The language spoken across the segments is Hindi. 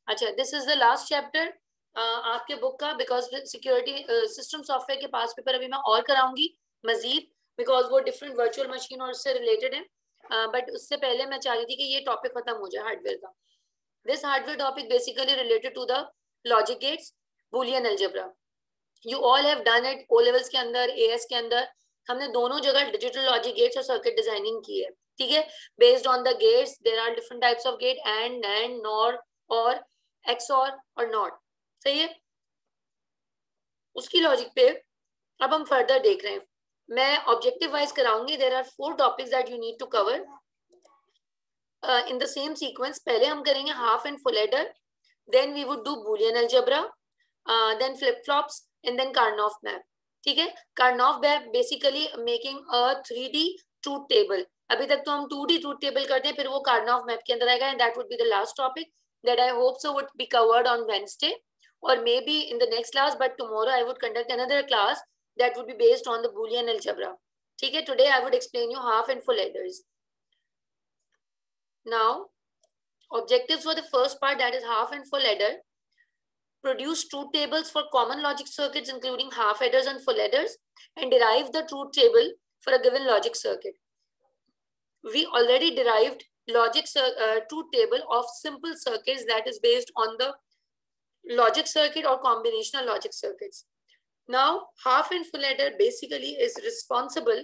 अच्छा, this is the last chapter आपके बुक का, बिकॉज सिक्योरिटी सिस्टम सॉफ्टवेयर के पास पेपर अभी मैं और कराऊंगी मजीद, बिकॉज वो डिफरेंट वर्चुअल मशीन और उससे रिलेटेड है, बट उससे पहले मैं चाह रही थी कि ये टॉपिक खत्म हो जाए हार्डवेयर का. This hardware topic basically related to the logic gates, Boolean algebra. You all have done it O levels के अंदर, एएस के अंदर. हमने दोनों जगह डिजिटल लॉजिक गेट्स और सर्किट डिजाइनिंग की है, ठीक है. Based on the gates there are different types of gate, AND NAND, NOR, और एक्सऑर और नॉट. सही है. उसकी लॉजिक पे अब हम फर्दर देख रहे हैं. मैं ऑब्जेक्टिव वाइज कराऊंगी. There are 4 topics that you need to cover in the same sequence. पहले हम करेंगे half and full adder, then we would do Boolean algebra, then flip flops, and then Karnaugh map. ठीक है. Karnaugh map basically making a 3D truth table. अभी तक तो हम 2D ट्रूथ टेबल करते हैं, फिर वो कार्नोफ मैप के अंदर आएगा, and that would be the last topic that I hope so would be covered on Wednesday or maybe in the next class, but tomorrow I would conduct another class that would be based on the Boolean algebra. ठीक है. Today I would explain you half and full adders. Now, objectives for the first part, that is half and full adder. Produce truth tables for common logic circuits including half adders and full adders, and derive the truth table for a given logic circuit. We already derived logic truth table of simple circuits that is based on the logic circuit or combinational logic circuits. Now, half and full adder basically is responsible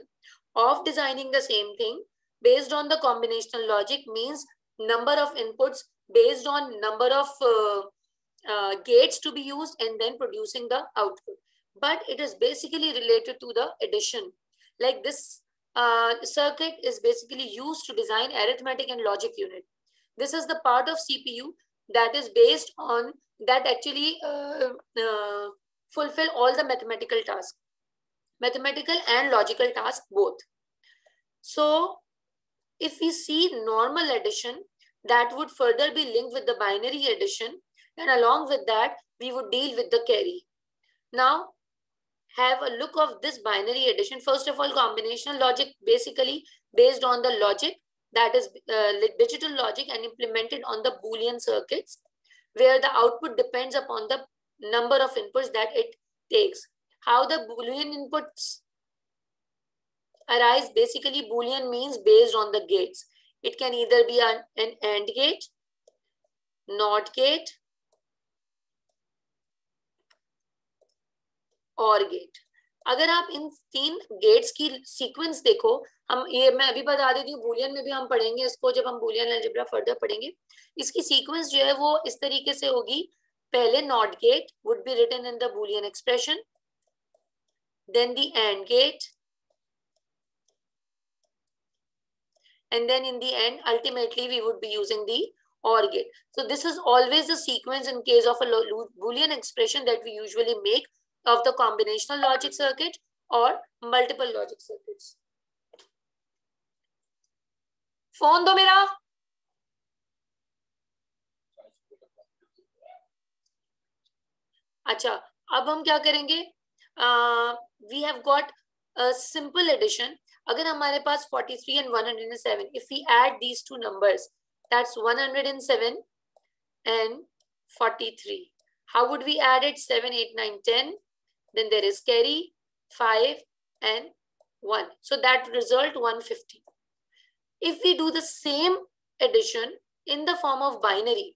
of designing the same thing based on the combinational logic, means number of inputs based on number of gates to be used, and then producing the output. But it is basically related to the addition. Like this circuit is basically used to design arithmetic and logic unit. This is the part of CPU that is based on, that actually fulfill all the mathematical tasks, mathematical and logical tasks both. So if we see normal addition, that would further be linked with the binary addition, and along with that we would deal with the carry. Now have a look of this binary addition. First of all, combinational logic basically based on the logic that is digital logic and implemented on the Boolean circuits, where the output depends upon the number of inputs that it takes. How the Boolean inputs arise? Basically, Boolean means based on the gates. It can either be an AND gate, NOT gate, और गेट. अगर आप इन 3 गेट्स की सीक्वेंस देखो, हम ये मैं अभी बता देती हूँ, बूलियन में भी हम पढ़ेंगे इसको जब हम बूलियन अलजेब्रा फर्दर पढ़ेंगे. इसकी सीक्वेंस जो है वो इस तरीके से होगी. पहले NOT gate would be written in the Boolean expression, then the AND gate, and then in the end ultimately we would be using the OR gate. So this is always the sequence in case of a Boolean expression that we usually make of the combinational logic circuit or multiple logic circuits. Phone दो मेरा. अच्छा, अब हम क्या करेंगे? We have got a simple addition. अगर हमारे पास 43 and 107, if we add these two numbers, that's 107 and 43. How would we add it? 7, 8, 9, 10. Then there is carry 5 and 1. So that result 150. If we do the same addition in the form of binary,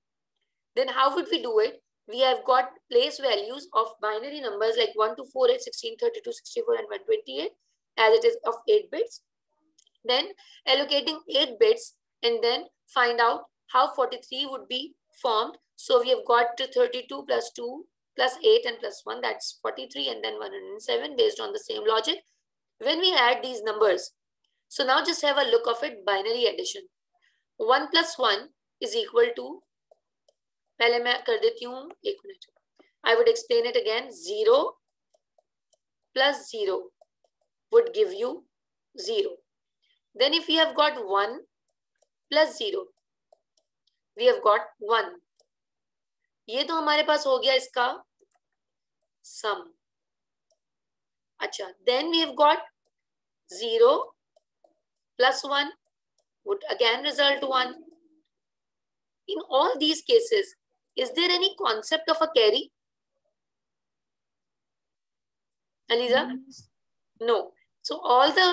then how would we do it? We have got place values of binary numbers like 1 to 4, 8, 16, 32, 64 and 128 as it is of 8 bits. Then allocating 8 bits and then find out how 43 would be formed. So we have got to 32 plus 2 plus 8 and plus 1, that's 43, and then 107 based on the same logic. When we add these numbers, so now just have a look of it, binary addition. 1 plus 1 is equal to, पहले मैं कर देती हूँ, एक minute, I would explain it again. 0 plus 0 would give you 0. Then if we have got 1 plus 0, we have got 1. ये तो हमारे पास हो गया इसका sum. अच्छा, then we have got 0 plus 1 would again result 1. In all these cases, Is there any concept of a carry? Aliza? No. So all the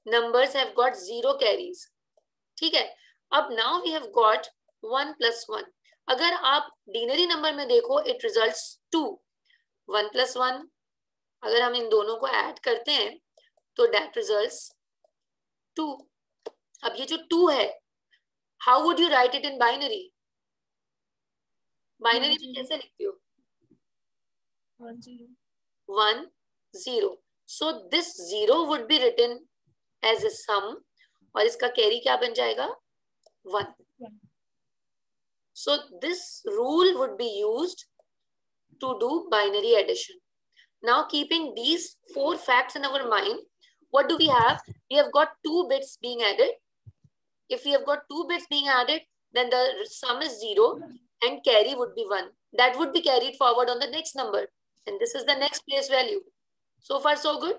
numbers have got 0 carries. ठीक है. अब now we have got 1 plus 1. अगर आप डिनरी नंबर में देखो it results 2. 1 plus 1 अगर हम इन दोनों को ऐड करते हैं तो that results 2. अब ये जो 2 है, how would you write it in binary? Binary में कैसे लिखती हो? 1 0. So this 0 would be written as a sum और इसका कैरी क्या बन जाएगा? 1. So this rule would be used to do binary addition. Now keeping these 4 facts in our mind, what do we have? We have got 2 bits being added. If we have got 2 bits being added, then the sum is 0 and carry would be 1. That would be carried forward on the next number. And this is the next place value. So far so good?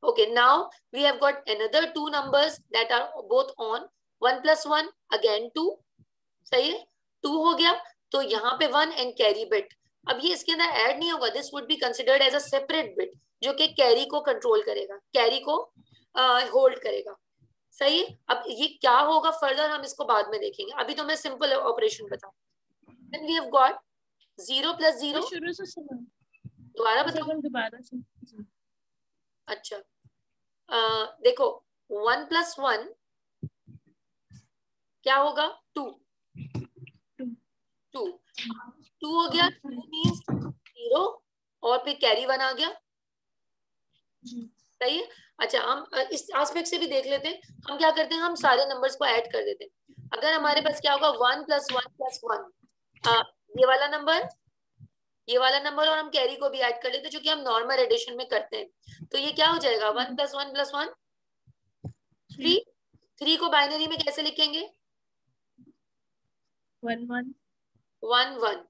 Okay, now we have got another 2 numbers that are both on. 1 plus 1, again 2. सही है? 2 हो गया, तो यहाँ पे 1 and carry bit. अब ये इसके अंदर ऐड नहीं होगा. This would be considered as a separate bit, जो कि कैरी को कंट्रोल करेगा, कैरी को होल्ड करेगा. सही है. अब ये क्या होगा फर्दर हम इसको बाद में देखेंगे. अभी तो मैं सिंपल ऑपरेशन बताऊं. Then we have got 0 plus 0. शुरू से सुनो. दोबारा बताओ. दोबारा से. अच्छा, देखो 1 plus 1 क्या होगा? 2. 2 हो गया. 2 मीन्स 0 और फिर कैरी 1 आ गया. सही है. अच्छा, हम इस एस्पेक्ट से भी देख लेते हैं. हम क्या करते हैं, हम सारे नंबर्स को ऐड कर देते हैं. अगर हमारे पास क्या होगा 1 plus 1 plus 1, ये वाला नंबर और हम कैरी को भी ऐड कर लेते हैं, जो कि हम नॉर्मल एडिशन में करते हैं. तो ये क्या हो जाएगा? 1 plus 1 plus 1 3. 3 को बाइनरी में कैसे लिखेंगे? 1 1 1 1.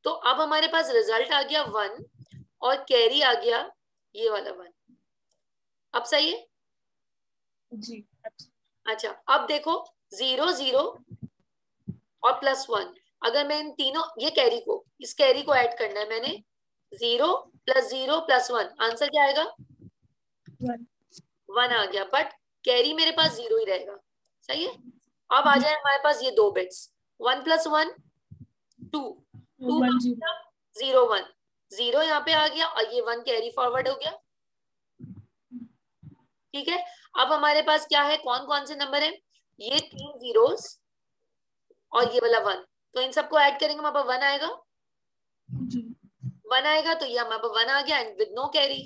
तो अब हमारे पास रिजल्ट आ गया 1 और कैरी आ गया ये वाला 1. अब सही है जी. अच्छा, अब देखो 0 0 और +1. अगर मैं इन तीनों, ये कैरी को, इस कैरी को ऐड करना है मैंने. 0 plus 0 plus 1, आंसर क्या आएगा? 1 आ गया. बट कैरी मेरे पास 0 ही रहेगा. सही है. अब आ जाए हमारे पास ये 2 बिट्स. 1 plus 1 2. 2 0 1. 0 यहाँ पे आ गया और ये 1 कैरी फॉरवर्ड हो गया. ठीक है. अब हमारे पास क्या है, कौन कौन से नंबर है? ये 3 zeros और ये वाला 1. तो इन सबको ऐड करेंगे, हमारे पास 1 आएगा. 1 आएगा तो ये हमारे पास 1 आ गया and with no carry.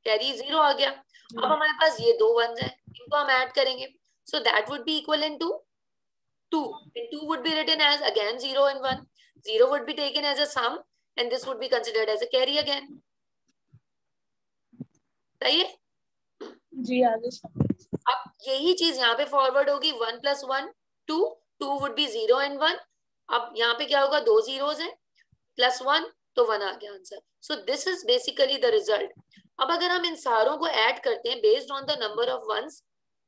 Carry 0 आ गया. अब हमारे पास ये 2 1s हैं, इनको हम ऐड करेंगे. So that would be equal to 2. And 2 would be written as again 0 and 1. 0 would be taken as a sum and this would be considered as a carry again. सही है जी. आगे अब यही चीज यहाँ पे फॉरवर्ड होगी. 1 plus 1 2. 2 would be 0 and 1. अब यहाँ पे क्या होगा? 2 zeros है plus 1 तो 1 आ गया answer. So this is basically the result. अब अगर हम इन सारों को ऐड करते हैं based on the number of ones,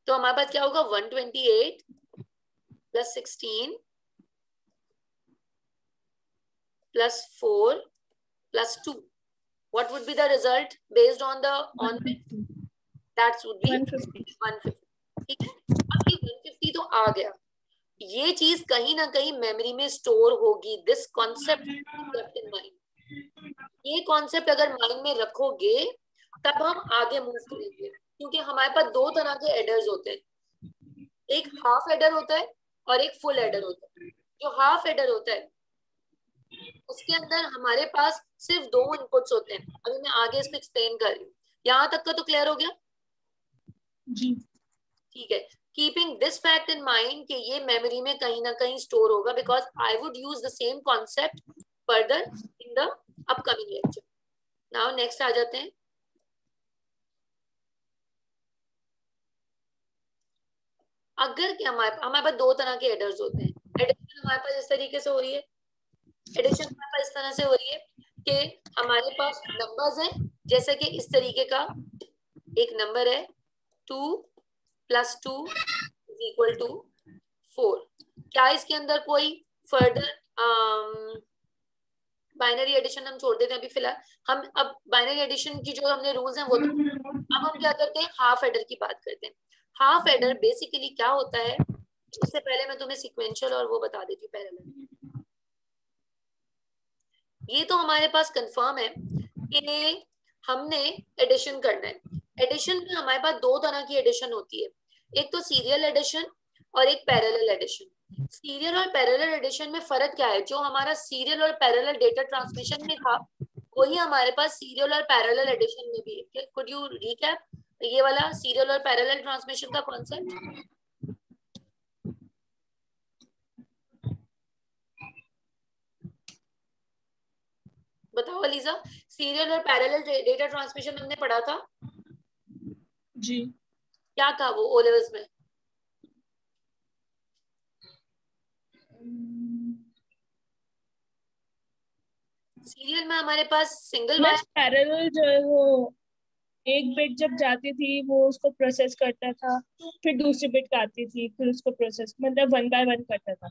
तो हमारे पास क्या होगा? 128 plus 16 plus 4 plus 2. What would be the result based on the that would be 150. ठीक है. अब ये 150 तो आ गया. ये चीज कहीं ना कहीं मेमोरी में स्टोर होगी. This concept in mind. ये कॉन्सेप्ट अगर माइंड में रखोगे तब हम आगे मूव करेंगे. क्योंकि हमारे पास 2 तरह के एडर्स होते हैं. एक हाफ एडर होता है और एक फुल एडर होता है. जो हाफ एडर होता है उसके अंदर हमारे पास सिर्फ 2 इनपुट्स होते हैं. अभी मैं आगे इसको एक्सप्लेन कर रही हूँ. यहाँ तक का तो क्लियर हो गया जी. ठीक है. Keeping this fact in mind कि ये मेमोरी में कहीं ना कहीं स्टोर होगा, because I would use the same concept further in the upcoming lecture. Now next आ जाते हैं. अगर क्या हमारे पास 2 तरह के एडर्स होते हैं. एडिशन हमारे पास इस तरीके से हो रही है. एडिशन हमारे पास इस तरह से हो रही है कि हमारे पास नंबर्स हैं, जैसे कि इस तरीके का एक नंबर है 2 plus 2 is equal to 4. क्या इसके अंदर कोई फर्दर बाइनरी एडिशन हम छोड़ देते हैं अभी फिलहाल। हम अब बाइनरी एडिशन की जो हमने रूल्स हैं वो तो, अब हम क्या करते हैं, हाफ एडर की बात करते हैं। हाफ एडर बेसिकली क्या होता है, उससे पहले मैं तुम्हें सिक्वेंशियल और वो बता देती हूँ पैरेलल। ये तो हमारे पास कंफर्म है कि हमने एडिशन करना है। एडिशन में हमारे पास दो तरह की एडिशन होती है, एक तो सीरियल एडिशन और एक पैरेलल एडिशन। सीरियल और पैरेलल एडिशन में फर्क क्या है, जो हमारा सीरियल और पैरेलल डेटा ट्रांसमिशन में था वही हमारे पास सीरियल और पैरेलल एडिशन में भी है। कुड यू रिकैप ये वाला सीरियल और पैरेलल ट्रांसमिशन का कॉन्सेप्ट? बताओ अलीजा, सीरियल और पैरेलल डेटा ट्रांसमिशन हमने पढ़ा था जी। क्या था वो ओ लेवल्स में? सीरियल में हमारे पास सिंगल वायर, पैरेलल जो है वो एक बिट जब जाती थी वो उसको प्रोसेस करता था, फिर दूसरी बिट आती थी फिर उसको प्रोसेस, मतलब 1 बाय 1 करता था।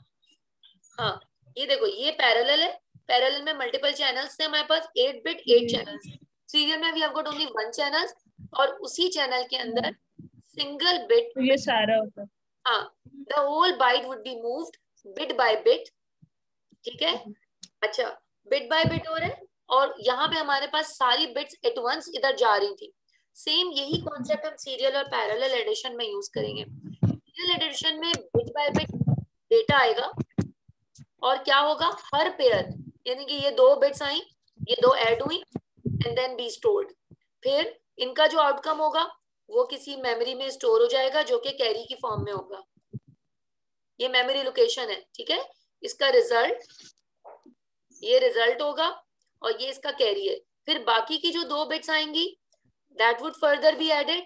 हाँ ये देखो ये पैरेलल है। पैरेलल में मल्टीपल चैनल्स थे हमारे पास, 8 बिट 8 चैनल्स। सीरियल में we have got only 1 channel और उसी चैनल के अंदर सिंगल बिट, तो ये सारा होता। हाँ the whole byte would be moved bit by bit, ठीक है। अच्छा, बिट बाय बिट हो रहा है और यहाँ पे हमारे पास सारी बिट्स एट वंस इधर जा रही थी। सेम यही कॉन्सेप्ट हम सीरियल और पैरेलल एडिशन में यूज करेंगे। सीरियल एडिशन में बिट बाय बिट डेटा आएगा और क्या होगा, हर पेयर, यानी कि ये दो बिट्स आई, ये दो ऐड हुई एंड देन बी स्टोर्ड। फिर इनका जो आउटकम होगा वो किसी मेमोरी में स्टोर हो जाएगा जो कि कैरी की फॉर्म में होगा। ये मेमोरी लोकेशन है, ठीक है। इसका रिजल्ट, ये रिजल्ट होगा और ये इसका कैरी है। फिर बाकी की जो दो बिट्स आएंगी that would further be added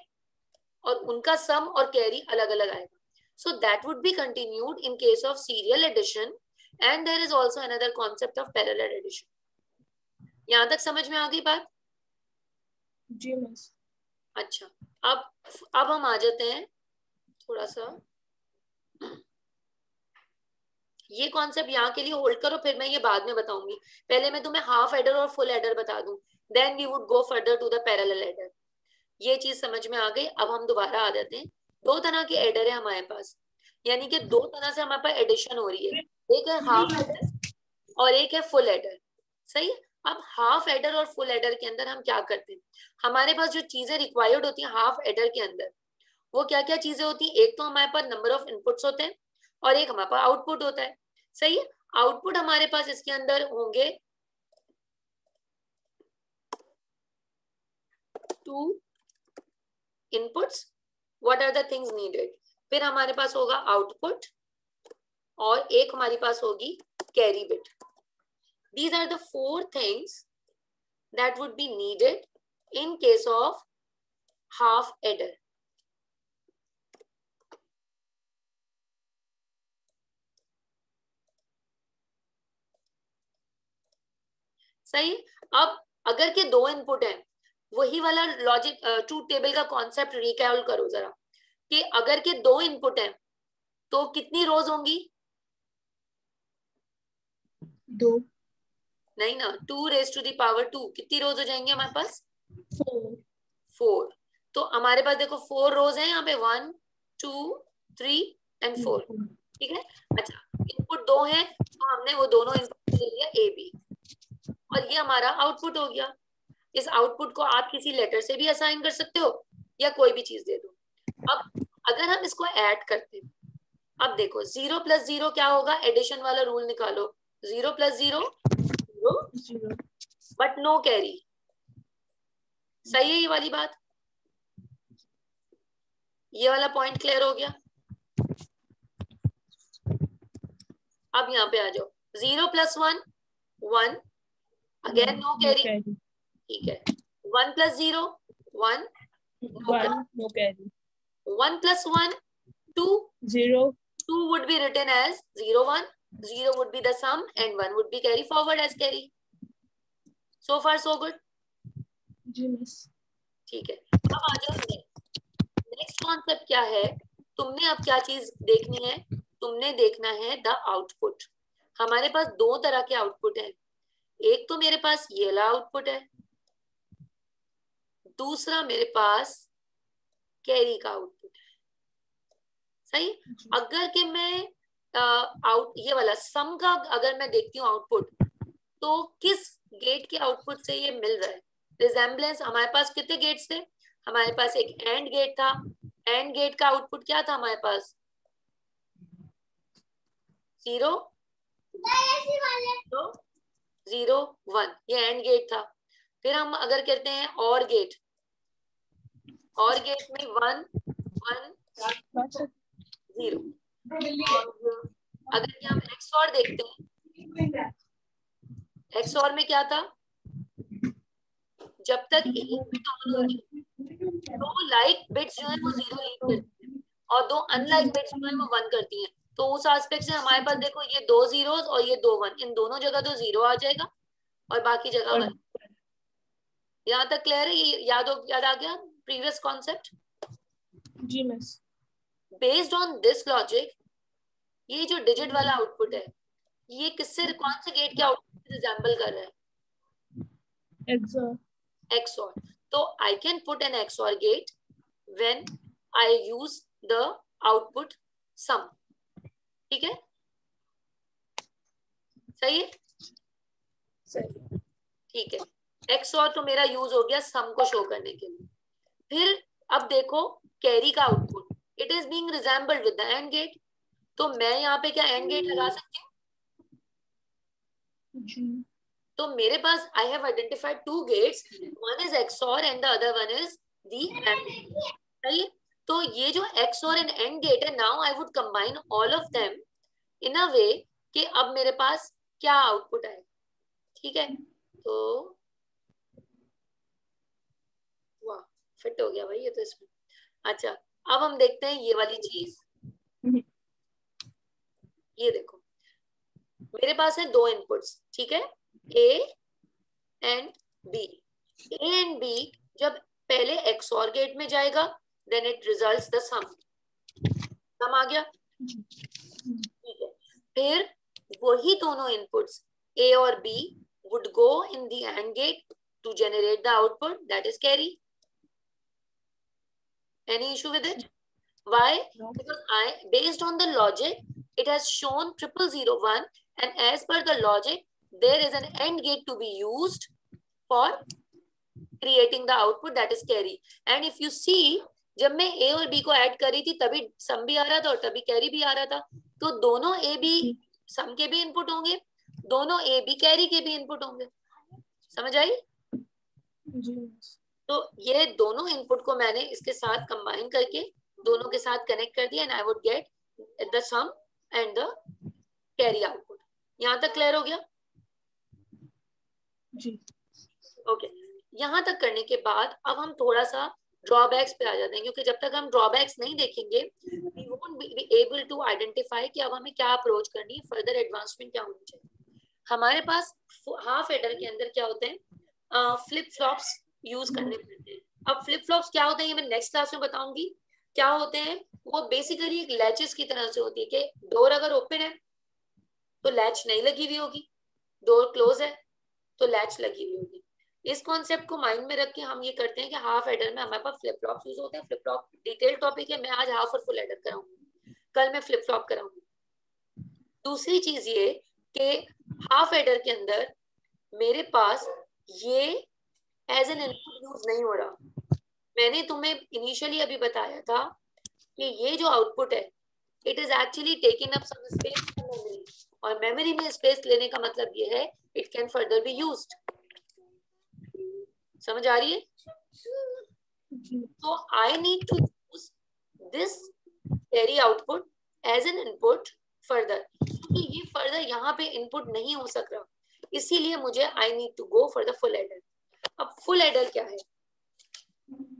और उनका सम और कैरी अलग अलग आएगा। So that would be continued in case of serial addition and there is also another concept of parallel addition. यहां तक समझ में आ गई बात? जी मिस। अच्छा, अब हम आ जाते हैं थोड़ा सा, ये कॉन्सेप्ट यहाँ के लिए होल्ड करो, फिर मैं ये बाद में बताऊंगी। पहले मैं तुम्हें हाफ एडर और फुल एडर बता दूं, then we would go further to the parallel adder. ये चीज समझ में आ गई। अब हम दोबारा आ जाते हैं। दो तरह के एडर है हमारे पास, यानी कि दो तरह से हमारे पास एडिशन हो रही है, एक है हाफ एडर और एक है फुल एडर, सही। अब हाफ एडर और फुल एडर के अंदर हम क्या करते हैं, हमारे पास जो चीजें रिक्वायर्ड होती हैं हाफ एडर के अंदर, वो क्या क्या चीजें होती हैं, एक तो हमारे पास नंबर ऑफ इनपुट्स होते हैं और एक हमारे पास आउटपुट होता है, सही है। आउटपुट हमारे पास इसके अंदर होंगे 2 inputs, what are the things needed. फिर हमारे पास होगा आउटपुट और एक हमारे पास होगी carry bit. These are the 4 things that would be needed in case of half adder. सही। अब अगर के दो इनपुट है, वही वाला लॉजिक ट्रूथ टेबल का कॉन्सेप्ट रिकैल करो जरा, कि अगर के दो इनपुट है तो कितनी रोज होंगी? 2। नहीं ना, 2 raised to the power 2, कितनी रोज हो जाएंगे हमारे पास? 4। 4। तो हमारे पास देखो 4 रोज है यहाँ पे, 1 2 3 एंड 4, ठीक है। अच्छा, इनपुट 2 है तो हमने वो दोनों इनपुट ले लिया ए बी और ये हमारा आउटपुट हो गया। इस आउटपुट को आप किसी लेटर से भी असाइन कर सकते हो या कोई भी चीज दे दो। अब अगर हम इसको ऐड करते हैं, अब देखो 0 + 0 क्या होगा, एडिशन वाला रूल निकालो, 0 + 0 0 बट नो कैरी, सही है ये वाली बात? ये वाला पॉइंट क्लियर हो गया? अब यहाँ पे आ जाओ, 0 + 1 1, अगेन नो कैरी, ठीक है। 1 + 0 1, no carry. 1 + 1 2, 0, 2 would be written as 0 1, 0 would be the sum and 1 would be carry forward as carry. So far so good? Ji miss. ठीक है, अब आ जाओ नेक्स्ट कॉन्सेप्ट क्या है। तुमने अब क्या चीज देखनी है, तुमने देखना है द आउटपुट। हमारे पास दो तरह के आउटपुट है, एक तो मेरे पास ये वाला आउटपुट है, दूसरा मेरे पास कैरी का आउटपुट है। सही। अगर कि मैं ये वाला सम का अगर मैं देखती हूँ आउटपुट, तो किस गेट के आउटपुट से ये मिल रहा है? रिजेम्बलेंस, हमारे पास कितने गेट्स थे? हमारे पास एक एंड गेट था, एंड गेट का आउटपुट क्या था हमारे पास? 0 तो 0 1, ये एंड गेट था। फिर हम अगर कहते हैं और गेट, और गेट में 1 1 0, और अगर कि हम एक्सओर देखते हैं, एक्सओर में क्या था? जब तक एक बिट ऑन होगी, दो लाइक बिट्स जो है वो 0 लीड करती है और दो अनलाइक बिट्स जो है वो 1 करती हैं। तो उस एस्पेक्ट से हमारे पास देखो, ये 2 जीरोस और ये 2 1, इन दोनों जगह तो 0 आ जाएगा और बाकी जगह 1। यहाँ तक क्लियर है? ये याद आ गया प्रीवियस कॉन्सेप्ट? जी miss. Based on this logic, ये जो डिजिट वाला आउटपुट है, ये किससे, कौन से गेट के आउटपुट से रिजेंबल कर रहा है? एक्सओर। XOR. तो I can put an XOR gate when I use the output sum. ठीक है, सही है? सही। ठीक है, XOR तो मेरा यूज हो गया सम को शो करने के लिए। फिर अब देखो कैरी का output, it is being resembled with the AND gate. तो मैं यहाँ पे क्या एंड गेट लगा सकती हूँ? जी। तो मेरे पास I have identified two gates, one is XOR and the other one is the and gate. सही। तो ये जो XOR एंड एंड गेट है, now I would combine all of them in a way कि अब मेरे पास क्या आउटपुट आए। ठीक है, तो वाह, फिट हो गया भाई ये तो इसमें। अच्छा, अब हम देखते हैं ये वाली चीज। ये देखो, मेरे पास है दो इनपुट्स, ठीक है, A and B। A and B जब पहले XOR गेट में जाएगा, देन इट रिजल्ट्स द सम। सम आ गया, ठीक है। फिर वही दोनों इनपुट्स A और B would go in the AND gate to generate the output, that is carry. Any issue with it? Why? Because based on the logic, it has shown 0001, and as per the logic, there is an AND gate to be used for creating the output, that is carry. And if you see, जब मैं A और B को ऐड करी थी तभी सम भी आ रहा था और तभी कैरी भी आ रहा था। तो दोनों A B सम के भी इनपुट होंगे, दोनों A B कैरी के भी इनपुट होंगे। समझ आई? तो ये दोनों इनपुट को मैंने इसके साथ कंबाइन करके दोनों के साथ कनेक्ट कर दिया, and I would get the sum and the carry output. यहाँ तक क्लियर हो गया? जी। ओके, यहाँ तक करने के बाद अब हम थोड़ा सा ड्रॉबैक्स पे आ जाते हैं, क्योंकि जब तक हम ड्रॉबैक्स नहीं देखेंगे we won't be able to identify कि अब हमें क्या अप्रोच करनी है, फर्दर एडवांसमेंट क्या होनी चाहिए। हमारे पास हाफ एडर के अंदर क्या होते हैं? फ्लिप फ्लॉप्स यूज करने पड़ते हैं। अब फ्लिप फ्लॉप्स क्या होते हैं ये मैं नेक्स्ट क्लास में बताऊंगी क्या होते हैं। वो बेसिकली एक लैचेस की तरह से होती है कि डोर अगर ओपन है तो लैच नहीं लगी हुई होगी, डोर क्लोज है तो लैच लगी हुई होगी। इस कॉन्सेप्ट को माइंड में रख के हम ये करते हैं कि हाफ एडर में हमारे पास फ्लिप फ्लॉप यूज होते हैं। फ्लिप फ्लॉप डिटेल टॉपिक है, मैं आज हाफ और फुल एडर कराऊंगी, कल मैं फ्लिप फ्लॉप कराऊंगी। दूसरी चीज ये कि हाफ एडर के अंदर मेरे पास ये एज एन इनपुट यूज नहीं हो रहा। मैंने तुम्हें इनिशियली अभी बताया था कि ये जो आउटपुट है it is actually taking up some space in memory, और मेमोरी में स्पेस लेने का मतलब ये है it can further be used. समझ आ रही है? तो I need to use this carry output as an input further, क्योंकि ये फर्दर यहाँ पे इनपुट नहीं हो सक रहा, इसीलिए मुझे I need to go for the full adder. अब फुल एडर क्या है?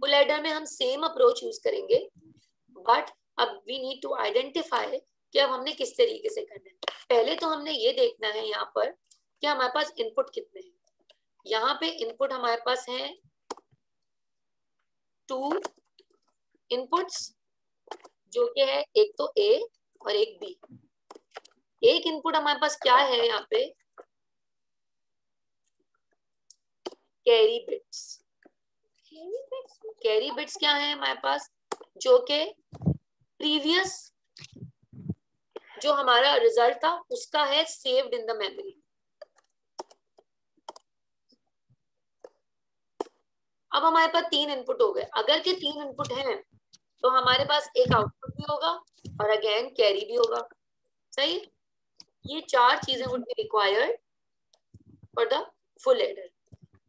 फुल एडर में हम सेम अप्रोच यूज करेंगे, बट अब वी नीड टू आइडेंटिफाई कि अब हमने किस तरीके से करना है। पहले तो हमने ये देखना है यहाँ पर कि हमारे पास इनपुट कितने हैं। यहाँ पे इनपुट हमारे पास है 2 इनपुट्स, जो कि है एक तो A और एक B। एक इनपुट हमारे पास क्या है यहाँ पे, कैरी बिट्स। कैरी बिट्स क्या है हमारे पास, जो के प्रीवियस जो हमारा रिजल्ट था उसका है सेव्ड इन द मेमोरी। अब हमारे पास 3 इनपुट हो गए। अगर के 3 इनपुट हैं तो हमारे पास एक आउटपुट भी होगा और अगेन कैरी भी होगा, सही। ये 4 चीजें would be required for the full adder.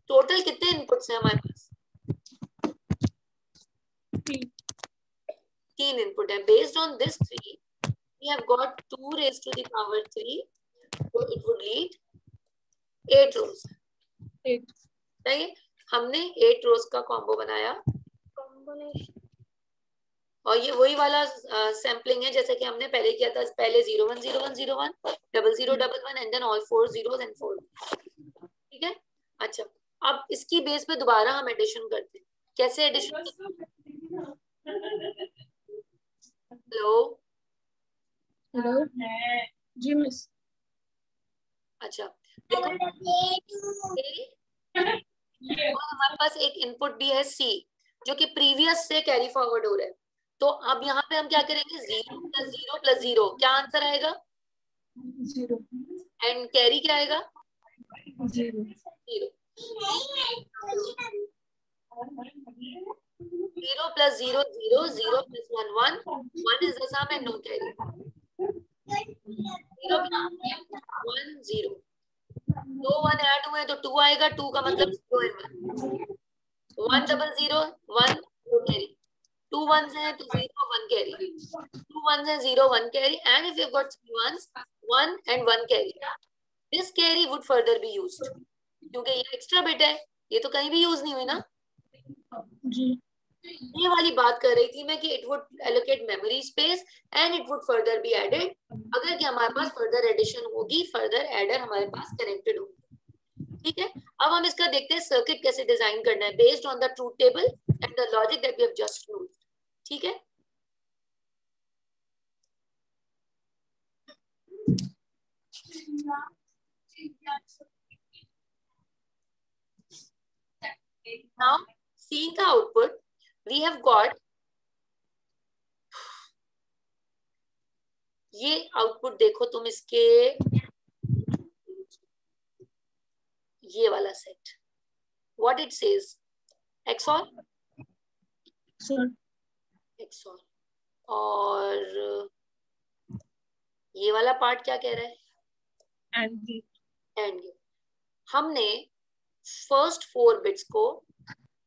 Total कितने इनपुट्स हैं हमारे पास, 3 इनपुट है। Based on this 3 we have got 2 raised to the power 3, so it would lead 8 rows, सही है। हमने 8 रोज का कॉम्बो बनाया, और ये वही वाला सैम्पलिंग है जैसे कि हमने पहले किया था। पहले 0 1 0 1 0 1 0 0 1 1 and then all 4 zeros and 4, ठीक है। अच्छा, अब इसकी बेस पे दोबारा हम एडिशन करते हैं। कैसे एडिशन? हेलो हेलो जी मिस। अच्छा देखो, और हमारे पास एक इनपुट भी है सी, जो कि प्रीवियस से कैरी फॉरवर्ड हो रहा है। तो अब यहाँ पे हम क्या करेंगे, 0 + 0 + 0, क्या आंसर आएगा? 0 एंड कैरी क्या आएगा? 0 0 0 + 0 0 0 + 1 1 1 is the sum and no carry। 0 1 0, 2 1 add हुए तो 2 आएगा, 2 का मतलब 0 है 1 1 0 0 1 no carry, 2 ones हैं तो 0 1 carry, 2 ones हैं 0 1 carry, and if you've got 3 ones 1 and 1 carry, this carry would further be used, क्योंकि ये एक्स्ट्रा बिट है, ये तो कहीं भी यूज नहीं हुई ना जी। ये वाली बात कर रही थी मैं कि it would allocate memory space and it would further be added. अगर कि हमारे पास फर्दर एडिशन होगी, फर्दर एडर हमारे पास कनेक्टेड होगी, ठीक है। अब हम इसका देखते हैं सर्किट कैसे डिजाइन करना है based on the truth table and the logic that we have just used, ठीक है। Now, seeing the output, we have got ये आउटपुट देखो तुम इसके, ये वाला set, what it says, XOR XOR, और ये वाला पार्ट क्या कह रहा है, एंड। हमने फर्स्ट 4 बिट्स को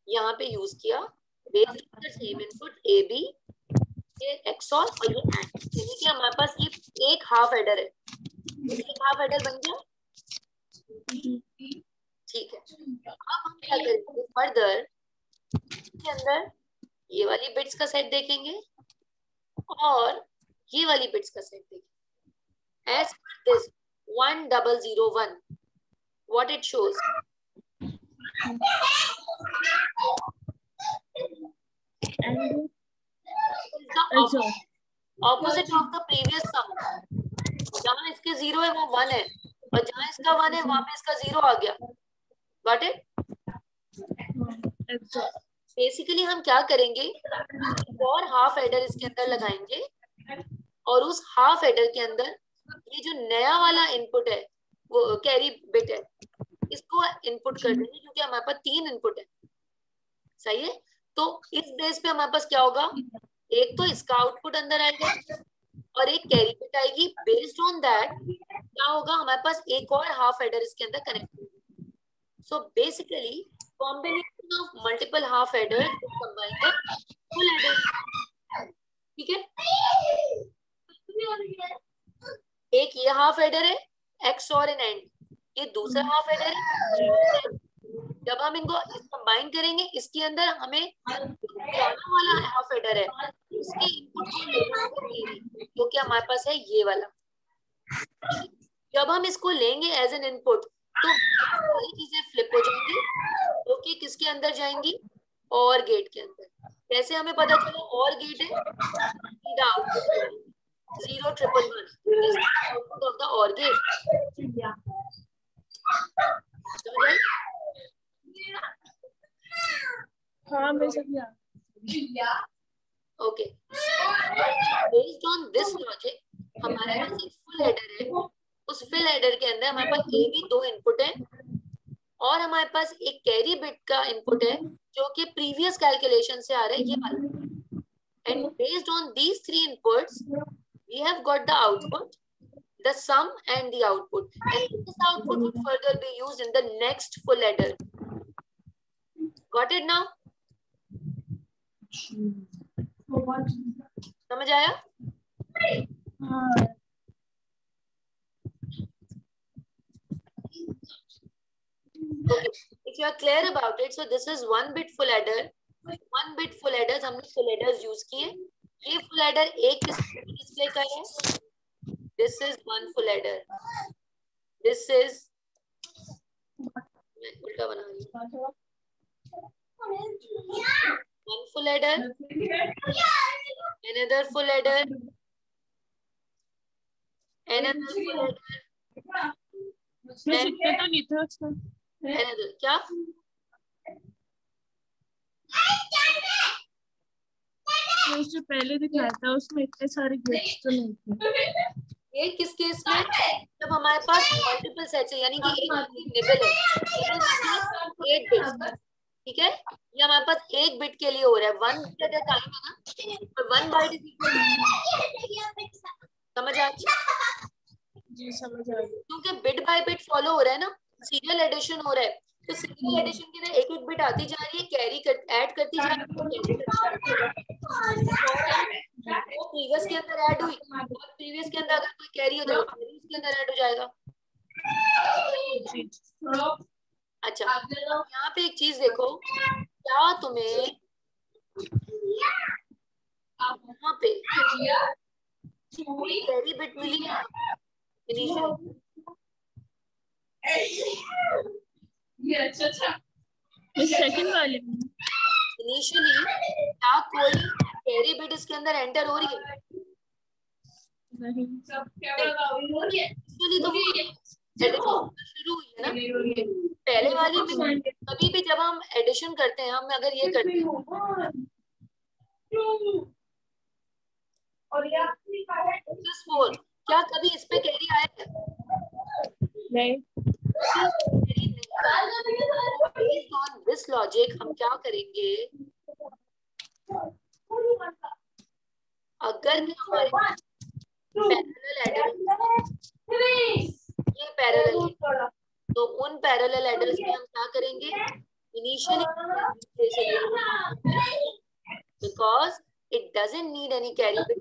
यहाँ पे यूज किया based on the same input A B, ये XOR और ये एंड, यानी कि हमारे पास ये एक हाफ एडर है, एक हाफ एडर बन गया, ठीक है। अब हम क्या करेंगे फर्दर, के अंदर ये वाली बिट्स का सेट देखेंगे और ये वाली बिट्स का सेट देखेंगे। As per this 1 0 0 1, what it shows, the opposite of the previous sum। जहां इसके 0 है वो 1 है, और जहां इसका 1 है वहां पे इसका 0 आ गया। Got it? बेसिकली हम क्या करेंगे, और हाफ एडर इसके अंदर लगाएंगे और उस हाफ एडर के अंदर ये जो नया वाला इनपुट है वो कैरी बिट है, इसको इनपुट कर देंगे, क्योंकि हमारे पास 3 इनपुट है, सही है। तो इस बेस पे हमारे पास क्या होगा, एक तो इसका आउटपुट अंदर आएगा और एक कैरी बिट आएगी। बेस्ड ऑन दैट क्या होगा, हमारे पास एक और हाफ एडर इसके अंदर कनेक्ट होगा। So basically combination of multiple half adder combine the full adder, ठीक है। एक ये हाफ एडर है XOR एंड एंड, ये दूसरा हाफ एडर है। जब हम इनको कंबाइन करेंगे, इसके अंदर हमें पुराना वाला हाफ एडर है, इसके इनपुट को लेना होगा कैरी, जो कि हमारे पास है ये वाला। जब हम इसको लेंगे एज एन इनपुट तो सारी चीजें फ्लिप हो जाएंगी, जो कि किसके अंदर जाएंगी, और गेट के अंदर। कैसे हमें पता चला और गेट है, सीधा output, 0111 is the output of the OR gate. हाँ मैं समझा. Okay. Based on this logic, हमारे पास एक फुल एडर है. उस फुल एडर के अंदर हमारे पास ए बी दो इनपुट है और हमारे पास एक कैरी बिट का इनपुट है जो कि प्रीवियस कैलकुलेशन से आ रहा है ये वाला. And based on these three inputs, we have got the output, the sum and the output. And this output would further be used in the next full adder. Got it now? समझ आया? Okay. If you are clear about it, so this is 1 bit full adder. 1 bit full adders हमने full adders use किए. ये full adder एक डिस्प्ले का है. This is one full adder. This is मैं उल्टा बना रही हूँ. One full adder, another full adder, another full adder, another. क्या? उससे पहले दिखाया था उसमें इतने सारे गेट्स तो नहीं थे. ये किस केस में? जब हमारे पास मल्टीपल सेट्स है यानी कि एक निबल है. 8 बिट्स. ठीक है, ये हमारे पास एक बिट के लिए हो रहा है. 1 बिट एट अ टाइम है ना, और 1 बाइट इज इक्वल टू. समझ आ गई? जी समझ आ गई. क्योंकि बिट बाय बिट फॉलो हो रहा है ना, सीरियल एडिशन हो रहा है. तो सीरियल एडिशन के अंदर एक एक बिट आती जा रही है, कैरी ऐड करती जा रही है. वो प्रीवियस के अंदर ऐड हुई और प्रीवियस के अंदर अगर कोई कैरी हो तो उसके अंदर ऐड हो जाएगा. अच्छा, यहाँ पे एक चीज देखो, क्या तुम्हें यहाँ पे कैरी बिट मिली है इनिशियली? सेकंड वाले में इनिशियली क्या कोई कैरी बिट इसके अंदर एंटर हो रही है? नहीं. तो एडिशन शुरू हुई है ना पहले वाली में. कभी भी जब हम एडिशन करते हैं, हम अगर ये करते हैं +4, क्या कभी इस पे कैरी आया है? नहीं. Based on this logic हम क्या करेंगे, अगर हमारे पैरेलल एडर, ये पैरेलल, तो उन पैरेलल एडर्स में हम क्या करेंगे, initially because it doesn't need any carry bit,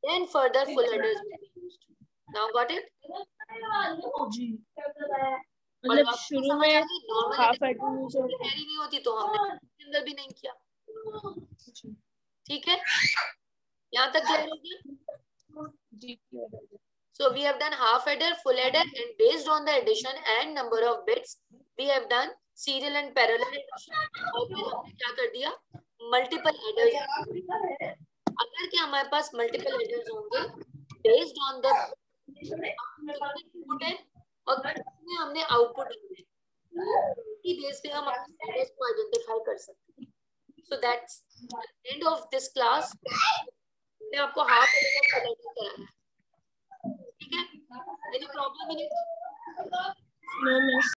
then further full adders will be used. Now got it? जी. मतलब शुरू में हाफ एडर यूज होता है. कैरी नहीं होती तो हमने इसके अंदर भी नहीं किया. ठीक है, यहाँ तक क्लियर हो गया? जी. So we have done half adder, full adder, and based on the addition and number of bits, we have done serial and parallel addition. और फिर हमने क्या कर दिया, multiple adders. अगर क्या हमारे पास multiple adders होंगे, based on the input है और कितने हमने output दिए, की बेस पे हम adders को identify कर सकते हैं. So that's the end of this class. मैं आपको half adder का कराना है. ठीक है? Any problem in it? No, miss.